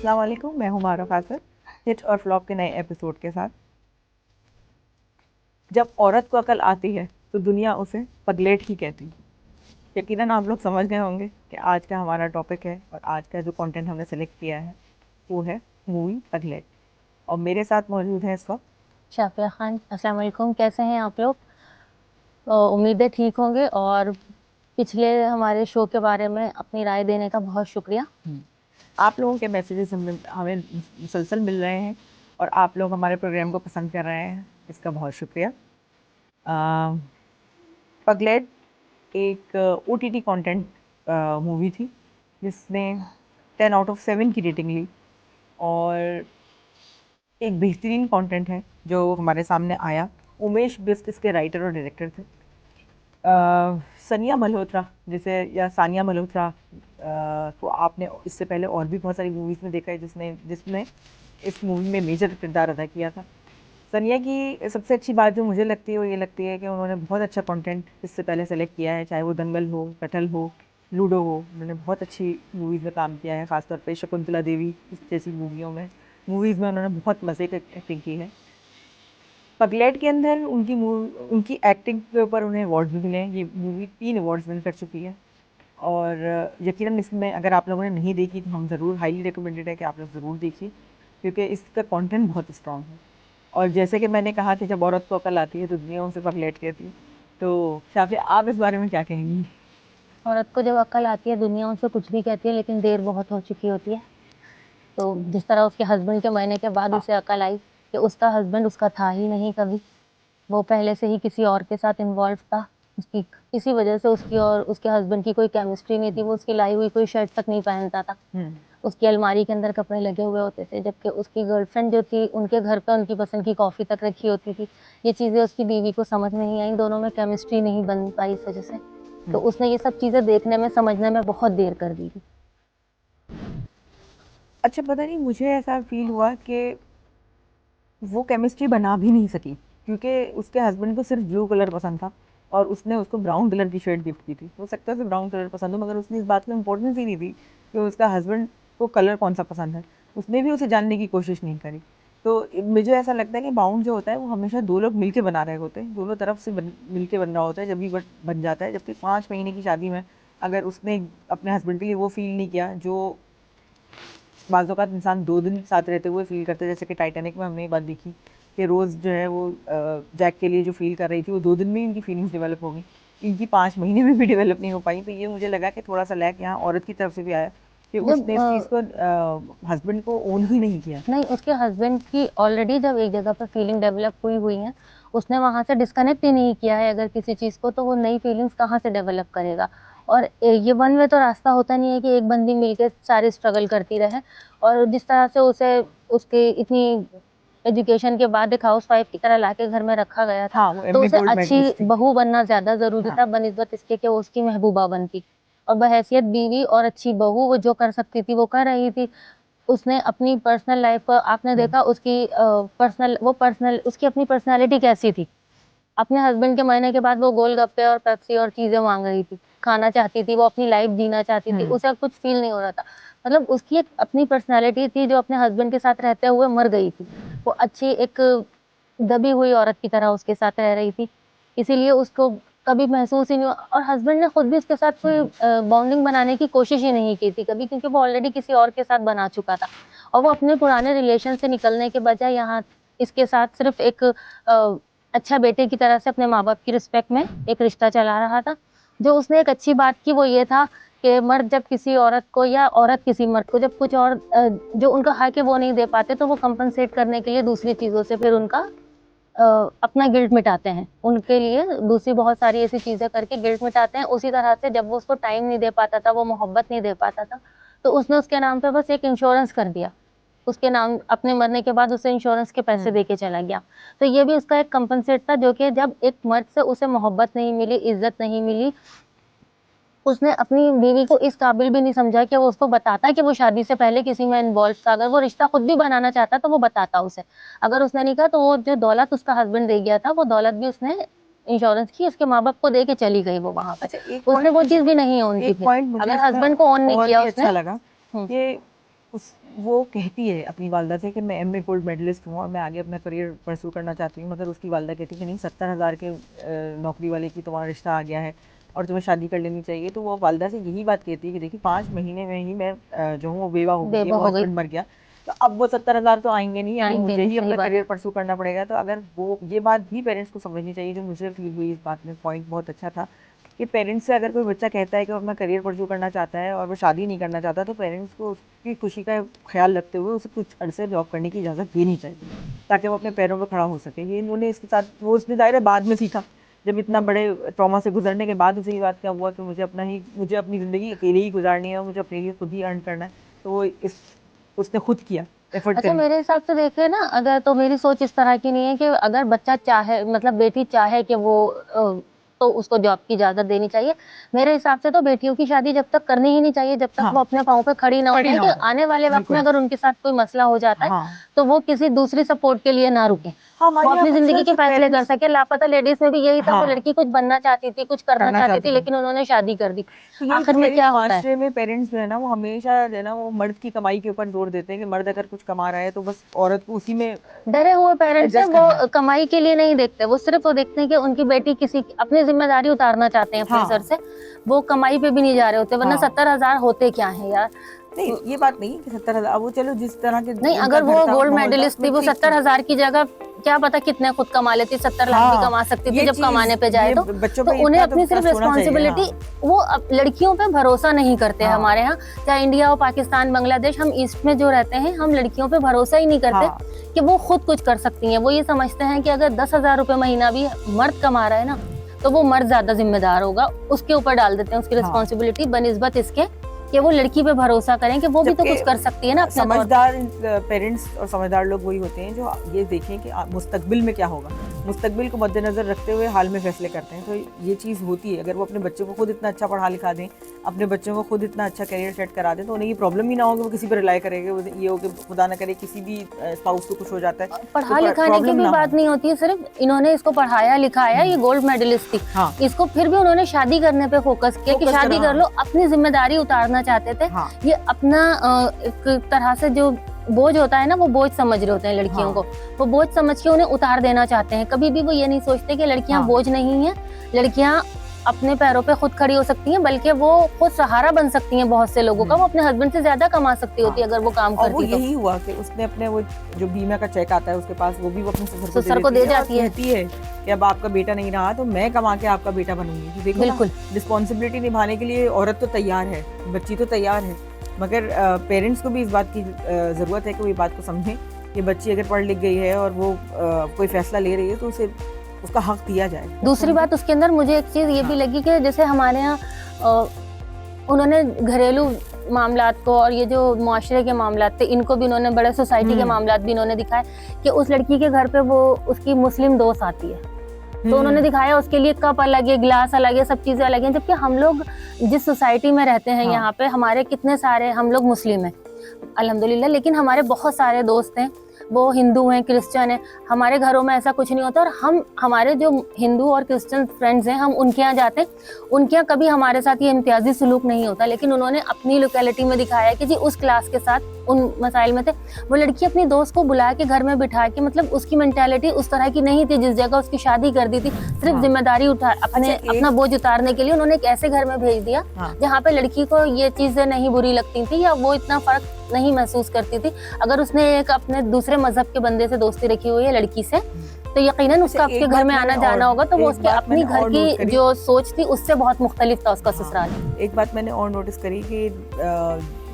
अस्सलाम वालेकुम, मैं हूँ मारा फासर हिट और फ्लॉप के नए एपिसोड के साथ। जब औरत को अकल आती है तो दुनिया उसे पगलेट ही कहती है। यकीनन आप लोग समझ गए होंगे कि आज का हमारा टॉपिक है और आज का जो कंटेंट हमने सेलेक्ट किया है वो है मूवी पगलेट। और मेरे साथ मौजूद है इस वक्त शाफिया खान। अस्सलाम वालेकुम, कैसे हैं आप लोग? उम्मीद है ठीक होंगे। और पिछले हमारे शो के बारे में अपनी राय देने का बहुत शुक्रिया। आप लोगों के मैसेजेस हमें मुसलसल मिल रहे हैं और आप लोग हमारे प्रोग्राम को पसंद कर रहे हैं, इसका बहुत शुक्रिया। पगलेट एक OTT कंटेंट मूवी थी जिसने 10 आउट ऑफ 7 की रेटिंग ली और एक बेहतरीन कंटेंट है जो हमारे सामने आया। उमेश बिष्ट इसके राइटर और डायरेक्टर थे। सनिया मल्होत्रा जिसे या सानिया मल्होत्रा को आपने इससे पहले और भी बहुत सारी मूवीज़ में देखा है जिसने इस मूवी में मेजर किरदार अदा किया था। सनिया की सबसे अच्छी बात जो मुझे लगती है वो ये लगती है कि उन्होंने बहुत अच्छा कंटेंट इससे पहले सेलेक्ट किया है, चाहे वो दंगल हो, कटल हो, लूडो हो। उन्होंने बहुत अच्छी मूवीज़ में काम किया है, ख़ासतौर पे शकुंतला देवी जैसी मूवीज़ में उन्होंने बहुत मज़े की एक्टिंग की है। पगलेट के अंदर उनकी एक्टिंग के ऊपर उन्हें अवार्ड भी मिले हैं। ये मूवी 3 अवार्ड्स विन कर चुकी है और यकीनन इसमें अगर आप लोगों ने नहीं देखी तो हम ज़रूर हाईली रिकमेंडेड है कि आप लोग ज़रूर देखिए क्योंकि इसका कंटेंट बहुत स्ट्रॉन्ग है। और जैसे कि मैंने कहा कि जब औरत को अकल आती है तो दुनिया उसे पगलेट कहती है। तो शाफिया, आप इस बारे में क्या कहेंगी? औरत को जब अकल आती है दुनिया उनसे कुछ भी कहती है, लेकिन देर बहुत हो चुकी होती है। तो जिस तरह उसके हस्बैंड के मरने के बाद उसे अकल आई कि उसका हस्बैंड उसका था ही नहीं कभी, वो पहले से ही किसी और के साथ इन्वॉल्व था। उसकी इसी वजह से उसकी और उसके हस्बैंड की कोई केमिस्ट्री नहीं थी। वो उसकी लाई हुई कोई शर्ट तक नहीं पहनता था। उसकी अलमारी के अंदर कपड़े लगे हुए होते थे, जबकि उसकी गर्लफ्रेंड जो थी उनके घर पे उनकी पसंद की कॉफ़ी तक रखी होती थी। ये चीज़ें उसकी बीवी को समझ नहीं आई, दोनों में केमिस्ट्री नहीं बन पाई इस वजह से। तो उसने ये सब चीज़ें देखने में समझने में बहुत देर कर दी थी। अच्छा, पता नहीं मुझे ऐसा फील हुआ कि वो केमिस्ट्री बना भी नहीं सकी क्योंकि उसके हस्बैंड को सिर्फ ब्लू कलर पसंद था और उसने उसको ब्राउन कलर की शर्ट गिफ्ट की थी। हो सकता है उसे ब्राउन कलर पसंद हो मगर उसने इस बात को इम्पोर्टेंस ही नहीं दी कि उसका हस्बैंड को कलर कौन सा पसंद है। उसने भी उसे जानने की कोशिश नहीं करी। तो मुझे ऐसा लगता है कि बाउंड जो होता है वो हमेशा दो लोग मिलके बना रहे होते हैं, दोनों तरफ से मिलके बन रहा होता है जब भी बन जाता है। जबकि 5 महीने की शादी में अगर उसने अपने हस्बैंड के लिए वो फील नहीं किया जो बाज़ औक़ात इंसान 2 दिन साथ रहते हुए फ़ील करता है, जैसे कि टाइटैनिक में हमने ये बात देखी कि रोज़ जो है वो जैक के लिए जो फ़ील कर रही थी वो 2 दिन में ही इनकी फीलिंग्स डेवलप हो गई। इनकी 5 महीने में भी डेवलप नहीं हो पाई। तो ये मुझे लगा कि थोड़ा-सा लैक यहाँ औरत की तरफ से भी आया कि जब उसने इस चीज़ को हस्बैंड को ओन ही नहीं किया। नहीं, उसके हस्बैंड की ऑलरेडी जब एक जगह पर फीलिंग डेवलप हुई हुई है, उसने वहाँ से डिस्कनेक्ट ही नहीं किया है अगर किसी चीज़ को, तो वो नई फीलिंग्स कहाँ से डेवलप करेगा? और ये वन वे तो रास्ता होता नहीं है कि एक बंदी मिलके सारी स्ट्रगल करती रहे। और जिस तरह से उसे उसकी इतनी एजुकेशन के बाद एक हाउसवाइफ की तरह लाके घर में रखा गया था, हाँ, वो तो एमी उसे गोल्ड अच्छी मेडलिस्ट थी। बहू बनना ज़्यादा ज़रूरी हाँ। था बनस्बत इसके कि वो उसकी महबूबा बनती। और बहैसियत बीवी और अच्छी बहू वो जो कर सकती थी वो कर रही थी। उसने अपनी पर्सनल लाइफ पर आपने देखा उसकी पर्सनल उसकी अपनी पर्सनैलिटी कैसी थी। अपने हस्बैंड के मरने के बाद वो गोलगप्पे और पेप्सी और चीज़ें माँग रही थी, खाना चाहती थी, वो अपनी लाइफ जीना चाहती थी, उसे कुछ फ़ील नहीं हो रहा था। मतलब उसकी एक अपनी पर्सनैलिटी थी जो अपने हस्बैंड के साथ रहते हुए मर गई थी। वो अच्छी एक दबी हुई औरत की तरह उसके साथ रह रही थी। इसीलिए उसको कभी महसूस ही नहीं हुआ और हस्बैंड ने खुद भी उसके साथ कोई बॉन्डिंग बनाने की कोशिश ही नहीं की थी कभी, क्योंकि वो ऑलरेडी किसी और के साथ बना चुका था। और वो अपने पुराने रिलेशन से निकलने के बजाय यहाँ इसके साथ सिर्फ़ एक अच्छा बेटे की तरह से अपने माँ-बाप की रिस्पेक्ट में एक रिश्ता चला रहा था। जो उसने एक अच्छी बात की वो ये था कि मर्द जब किसी औरत को या औरत किसी मर्द को जब कुछ और जो उनका हक है वो नहीं दे पाते, तो वो कंपनसेट करने के लिए दूसरी चीज़ों से फिर उनका अपना गिल्ट मिटाते हैं। उनके लिए दूसरी बहुत सारी ऐसी चीज़ें करके गिल्ट मिटाते हैं। उसी तरह से जब वो उसको टाइम नहीं दे पाता था, वो मोहब्बत नहीं दे पाता था, तो उसने उसके नाम पे बस एक इंश्योरेंस कर दिया। उसके नाम अपने मरने के बाद उसे इंश्योरेंस के पैसे दे के चला गया। तो ये भी उसका एक कंपनसेट था, जो कि जब एक मर्द से उसे मोहब्बत नहीं मिली, इज़्ज़त नहीं मिली, उसने अपनी बीवी को इस काबिल भी नहीं समझा कि वो उसको बताता कि वो शादी से पहले किसी में इन्वॉल्व था। अगर वो रिश्ता खुद भी बनाना चाहता तो वो बताता उसे। अगर उसने नहीं कहा तो वो जो दौलत उसका हस्बैंड दे गया था, वो दौलत भी उसने इंश्योरेंस की उसके माँ-बाप को दे के चली गई वो वहाँ पे। अच्छा, उसने वो चीज़ भी नहीं ऑन की एक फिर। पॉइंट मुझे अगर इसमें हस्बैंड को ऑन नहीं और किया भी उसने। अच्छा लगा हुँ। कि वो कहती है अपनी वालदा से कि मैं एमए गोल्ड मेडलिस्ट हूँ और मैं आगे अपना करियर परस्यू करना चाहती हूँ, मगर उसकी वालदा कहती है कि नहीं, 70,000 के नौकरी वाले की तुम्हारा रिश्ता आ गया है और तुम्हें शादी कर लेनी चाहिए। तो वो वालदा से यही बात कहती है कि देखिए 5 महीने में ही मैं जो हूँ वो बेवा हो गई, वो हस्बैंड मर गया, तो अब वो 70,000 तो आएंगे नहीं, यानी मुझे ही अपना करियर परस्यू करना पड़ेगा। तो अगर वो ये बात भी पेरेंट्स को समझनी चाहिए, जो मुझे फील हुई इस बात में, पॉइंट बहुत अच्छा था कि पेरेंट्स से अगर कोई बच्चा कहता है कि वो अपना करियर परस्यू करना चाहता है और वो शादी नहीं करना चाहता, तो पेरेंट्स को उसकी खुशी का ख्याल रखते हुए उसे कुछ अरसे जॉब करने की इजाज़त देनी चाहिए ताकि वो अपने पैरों पर खड़ा हो सके। ये इन्होंने इसके साथ, वो उसने दायरे बाद में सीखा, जब इतना बड़े ट्रॉमा से गुजरने के बाद उसे ये बात क्या हुआ कि मुझे अपनी ज़िंदगी अकेले ही गुजारनी है और मुझे अपने लिए खुद ही अर्न करना है, तो वो उसने खुद किया एफर्ट। अच्छा, मेरे हिसाब से देखे ना, अगर तो मेरी सोच इस तरह की नहीं है कि अगर बच्चा चाहे, मतलब बेटी चाहे कि वो तो उसको जॉब की इजाजत देनी चाहिए। मेरे हिसाब से तो बेटियों की शादी जब तक करनी ही नहीं चाहिए जब तक वो अपने पाँव पे खड़ी ना हो जाए, कि आने वाले वक्त में अगर उनके साथ कोई मसला हो जाता है तो वो किसी दूसरी सपोर्ट के लिए ना रुके, वो अपनी जिंदगी के फैसले कर सके। लापता लेडीज में भी यही था, वो लड़की कुछ बनना चाहती थी, कुछ करना चाहती थी, लेकिन उन्होंने शादी कर दी। आखिर में क्या होता है, में पेरेंट्स जो है ना, वो हमेशा जो है ना, वो मर्द की कमाई के ऊपर जोर देते हैं कि मर्द अगर कुछ कमा रहा है तो बस औरत को उसी में, डरे हुए पेरेंट्स हैं, वो कमाई के लिए नहीं देखते, वो सिर्फ वो देखते हैं कि उनकी बेटी किसी अपनी जिम्मेदारी उतारना चाहते हैं अपने सर से, वो कमाई पे भी नहीं जा रहे होते, वरना 70,000 होते क्या है यार। नहीं, ये बात नहीं कि 70,000, वो चलो जिस तरह के, नहीं, अगर वो गोल्ड मेडलिस्ट थी, वो 70,000 की जगह क्या पता कितने खुद कमा लेती, 70 लाख भी कमा सकती थी जब कमाने पे जाए तो उन्हें अपनी सिर्फ रिस्पॉन्सिबिलिटी, वो लड़कियों पे भरोसा नहीं करते हैं हमारे यहाँ, चाहे इंडिया हो, पाकिस्तान, बांग्लादेश, हम ईस्ट में जो रहते हैं, हम लड़कियों पे भरोसा ही नहीं करते कि वो खुद कुछ कर सकती हैं। वो ये समझते हैं कि अगर 10,000 रुपए महीना भी मर्द कमा रहा है ना, तो वो मर्द ज्यादा जिम्मेदार होगा, उसके ऊपर डाल देते हैं उसकी रिस्पॉन्सिबिलिटी, बनिस्बत इसके कि वो लड़की पे भरोसा करें कि वो भी तो कुछ कर सकती है ना अपने। समझदार पेरेंट्स और समझदार लोग वही होते हैं जो ये देखें कि मुस्तकबिल में क्या होगा, मुस्तकबिल को मद्देनजर रखते हुए हाल में फैसले करते हैं। तो ये चीज़ होती है, अगर वो अपने बच्चों को खुद इतना अच्छा पढ़ा लिखा दें, अपने बच्चों को खुद इतना अच्छा करियर सेट करा दें, तो उन्हें ये प्रॉब्लम ही ना हो कि वो किसी पर रिलाई करेंगे। ये हो कि खुदा ना करे किसी भी स्पाउस को कुछ हो जाता है, पढ़ा लिखाने की भी बात नहीं होती है, सिर्फ इन्होंने इसको पढ़ाया लिखाया, ये गोल्ड मेडलिस्ट थी, इसको फिर भी उन्होंने शादी करने पे फोकस किया कि शादी कर लो, अपनी जिम्मेदारी उतारना चाहते थे। ये अपना एक तरह से जो बोझ होता है ना, वो बोझ समझ रहे होते हैं लड़कियों को, वो बोझ समझ के उन्हें उतार देना चाहते हैं। कभी भी वो ये नहीं सोचते कि लड़कियां बोझ नहीं है, लड़कियां अपने पैरों पे खुद खड़ी हो सकती हैं, बल्कि वो खुद सहारा बन सकती हैं बहुत से लोगों का, वो अपने हस्बैंड से ज्यादा कमा सकती होती है अगर वो काम करती। वो यही हुआ कि उसने अपने वो जो बीमा का चेक आता है उसके पास, वो भी वो अपने ससुर को दे जाती है कि अब आपका बेटा नहीं रहा तो मैं कमा के आपका बेटा बनूंगी। देखो बिल्कुल, रिस्पॉन्सिबिलिटी निभाने के लिए औरत तो तैयार है, बच्ची तो तैयार है, मगर पेरेंट्स को भी इस बात की ज़रूरत है कि वो ये बात को समझें कि बच्ची अगर पढ़ लिख गई है और वो कोई फैसला ले रही है तो उसे उसका हक दिया जाए। दूसरी बात उसके अंदर मुझे एक चीज़ ये भी लगी कि जैसे हमारे यहाँ उन्होंने घरेलू मामलात को और ये जो मुआशरे के मामलात थे, इनको भी उन्होंने, बड़े सोसाइटी के मामलात भी इन्होंने दिखाए कि उस लड़की के घर पे वो उसकी मुस्लिम दोस्त आती है, तो उन्होंने दिखाया उसके लिए कप अलग है, गिलास अलग है, सब चीजें अलग हैं, जबकि हम लोग जिस सोसाइटी में रहते हैं यहाँ पे, हमारे कितने सारे, हम लोग मुस्लिम हैं अल्हम्दुलिल्लाह, लेकिन हमारे बहुत सारे दोस्त हैं वो हिंदू हैं, क्रिश्चियन हैं, हमारे घरों में ऐसा कुछ नहीं होता। और हम, हमारे जो हिंदू और क्रिश्चियन फ्रेंड्स हैं, हम उनके यहाँ जाते हैं, उनके यहाँ कभी हमारे साथ ये इम्तियाजी सलूक नहीं होता, लेकिन उन्होंने अपनी लोकेलिटी में दिखाया कि जी उस क्लास के साथ उन मसाइल में थे, वो लड़की अपनी दोस्त को बुला के घर में बिठा के, मतलब उसकी मेंटालिटी उस तरह की नहीं थी जिस जगह उसकी शादी कर दी थी, सिर्फ जिम्मेदारी अपना बोझ उतारने के लिए उन्होंने एक ऐसे घर में भेज दिया जहाँ पे लड़की को ये चीजें नहीं बुरी लगती थी या वो इतना फर्क नहीं महसूस करती थी। अगर उसने एक अपने दूसरे मजहब के बंदे से दोस्ती रखी हुई है लड़की से, तो यकीनन उसका आपके घर में आना जाना होगा, तो वो उसके अपनी घर की जो सोच थी उससे बहुत मुख्तलिफ था उसका ससुराल। एक बात मैंने और नोटिस करी कि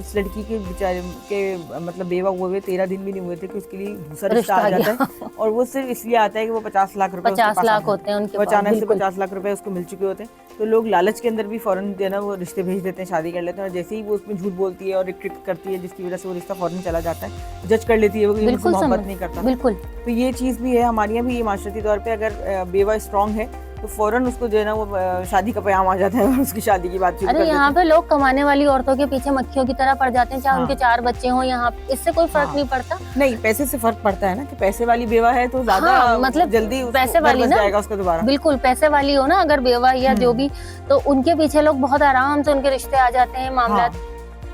उस लड़की के बेचारे के मतलब बेवा हुए 13 दिन भी नहीं हुए थे कि उसके लिए दूसरा रिश्ता आ जाता है, और वो सिर्फ इसलिए आता है कि वो 50 लाख रुपए, 50 लाख होते हैं उनके, अचानक से 50 लाख रुपए उसको मिल चुके होते हैं, तो लोग लालच के अंदर भी फौरन जो है ना वो रिश्ते भेज देते हैं, शादी कर लेते हैं, और जैसे ही वो उसमें झूठ बोलती है और एक ट्रिक करती है जिसकी वजह से वो रिश्ता फौरन चला जाता है, जज कर लेती है वो कि मुझसे मोहब्बत नहीं करता। बिल्कुल, तो ये चीज़ भी है हमारे यहाँ भी, ये माशरती तौर पर अगर बेवा स्ट्रॉन्ग है तो फौरन उसको जो है ना वो शादी का पैगाम आ जाता है और उसकी शादी की बात। अरे यहाँ पे लोग कमाने वाली औरतों के पीछे मक्खियों की तरह पड़ जाते हैं, चाहे उनके 4 बच्चे हों, यहाँ इससे कोई फर्क नहीं पड़ता। नहीं, पैसे से फर्क पड़ता है ना, कि पैसे वाली बेवा है तो ज्यादा मतलब जल्दी पैसे वाली ना जाएगा उसको दोबारा। बिल्कुल, पैसे वाली हो ना अगर बेवा या जो भी, तो उनके पीछे लोग बहुत आराम से उनके रिश्ते आ जाते हैं, मामला।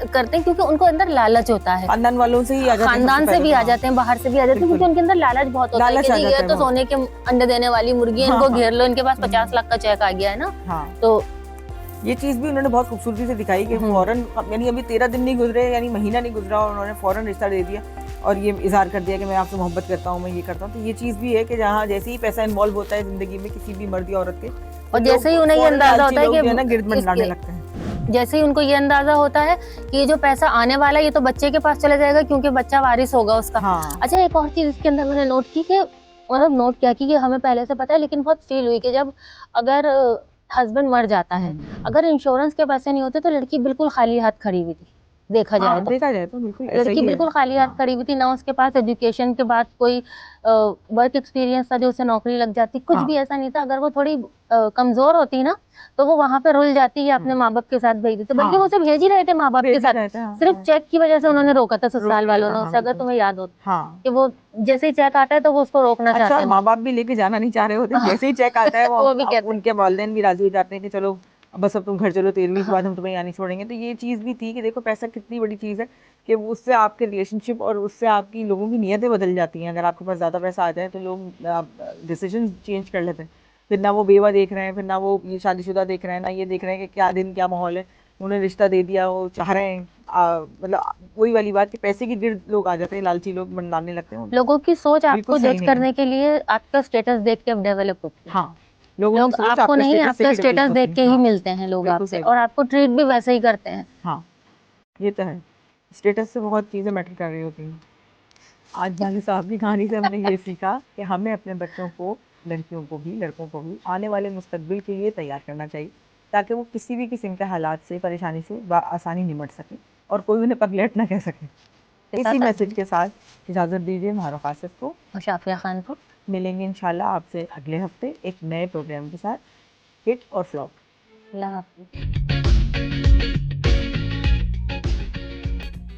करते हैं क्योंकि उनको अंदर लालच होता है, खानदान वालों से ही आ जाते हैं, खानदान से भी आ जाते हैं, बाहर से भी आ जाते हैं, क्योंकि बिल्कुल। उनके अंदर लालच बहुत होता है लालच कि आ जी जाता ये है तो बहुत। सोने के अंडे देने वाली मुर्गी है, इनको हाँ, घेर लो, इनके पास 50 हम्म। लाख का चेक आ गया है ना। हाँ, तो ये चीज भी उन्होंने बहुत खूबसूरती से दिखाई कि हम्म। फौरन, यानी अभी 13 दिन नहीं गुजरे, यानी महीना नहीं गुजरा और उन्होंने फौरन रिश्ता दे दिया और ये इजहार कर दिया कि मैं आपसे मोहब्बत करता हूँ, मैं ये करता हूँ। तो ये चीज़ भी है कि जहाँ जैसे ही पैसा इन्वॉल्व होता है ज़िंदगी में किसी भी मर्द या औरत के, और तो जैसे ही लोग उन्हें ये फौरन अंदाजा लालची होता है लोग जो है ना कि गिरद मंडाने इसके लगते हैं। जैसे ही उनको ये अंदाजा होता है कि ये जो पैसा आने वाला है ये तो बच्चे के पास चला जाएगा क्योंकि बच्चा वारिस होगा उसका। हाँ, अच्छा, एक और चीज इसके अंदर मैंने नोट की कि मतलब नोट किया कि हमें पहले से पता है लेकिन बहुत फील हुई कि जब अगर हस्बैंड मर जाता है, अगर इंश्योरेंस के पैसे नहीं होते तो लड़की बिल्कुल खाली हाथ खड़ी हुई थी, देखा जाए हाँ, तो देखा जाए तो बिल्कुल ऐसा लड़की ही है। बिल्कुल खाली हाथ खड़ी हुई थी ना, उसके पास एजुकेशन के बाद कोई वर्क एक्सपीरियंस था जो उसे नौकरी लग जाती, कुछ हाँ, भी ऐसा नहीं था। अगर वो थोड़ी कमजोर होती ना तो वो वहां पे रुल जाती या अपने माँ बाप के साथ भेज देती, बल्कि हाँ, वो उसे भेज ही रहे थे माँ बाप के भेज ही साथ, रहता है, हाँ, सिर्फ हाँ, चेक की वजह से उन्होंने रोका था रोक ससुराल लिया वालों था, ने हाँ उसे, अगर बिल्कुल, तुम्हें याद हो हाँ। कि वो जैसे ही चेक आता है तो वो उसको रोकना अच्छा, चाहते और हैं। माँ बाप भी लेके जाना नहीं चाह रहे होते, जैसे ही चेक आता है वो वो भी कहते हैं। उनके वालिदैन भी राजी हो जाते हैं कि चलो अब बस अब तुम घर चलो, 13वीं के बाद हम तुम्हें यहाँ नहीं छोड़ेंगे। तो ये चीज़ भी थी कि देखो पैसा कितनी बड़ी चीज़ है कि उससे आपके रिलेशनशिप और उससे आपकी लोगों की नीयतें बदल जाती हैं। अगर आपके पास ज़्यादा पैसा आ जाए तो लोग डिसीजन चेंज कर लेते हैं, फिर ना वो बेवा देख रहे हैं, फिर ना वो ये शादीशुदा देख रहे हैं, ना ये देख रहे हैं कि क्या दिन क्या माहौल है, उन्हें रिश्ता दे दिया, वो चाह रहे हैं मतलब वही वाली बात कि पैसे की गिर्द लोग आ जाते हैं, लालची लोग मंडाने लगते हैं। लोगों की सोच बिल्कुल आपको सही जज नहीं है। करने के लिए आपका स्टेटस देख के डेवलप होती है। हाँ, लोगों की लोग सोच आपको आपका नहीं, स्टेटस देख आपका के डेवलप स्टेटस होती देख है। के ही हाँ, मिलते हैं लोग बिल्कुल आपसे, सही और बात। आपको ट्रीट भी वैसे ही करते हैं। हाँ, ये तो है, स्टेटस से बहुत चीज़ें मैटर कर रही होती हैं। आज जानी साहब की कहानी से हमने ये सीखा कि हमें अपने बच्चों को, लड़कियों को भी लड़कों को भी आने वाले मुस्तकबिल के लिए तैयार करना चाहिए, ताकि वो किसी भी किस्म के हालात से, परेशानी से आसानी निमट सके और कोई उन्हें पगलेट ना कह सके। के इसी साथ मैसेज के साथ इजाज़त दीजिए मारूफ आसिफ को। और शाफिया खान को मिलेंगे इंशाल्लाह आपसे अगले हफ्ते एक नए प्रोग्राम के साथ, हिट और फ्लॉप। अल्लाह हाफ़िज़।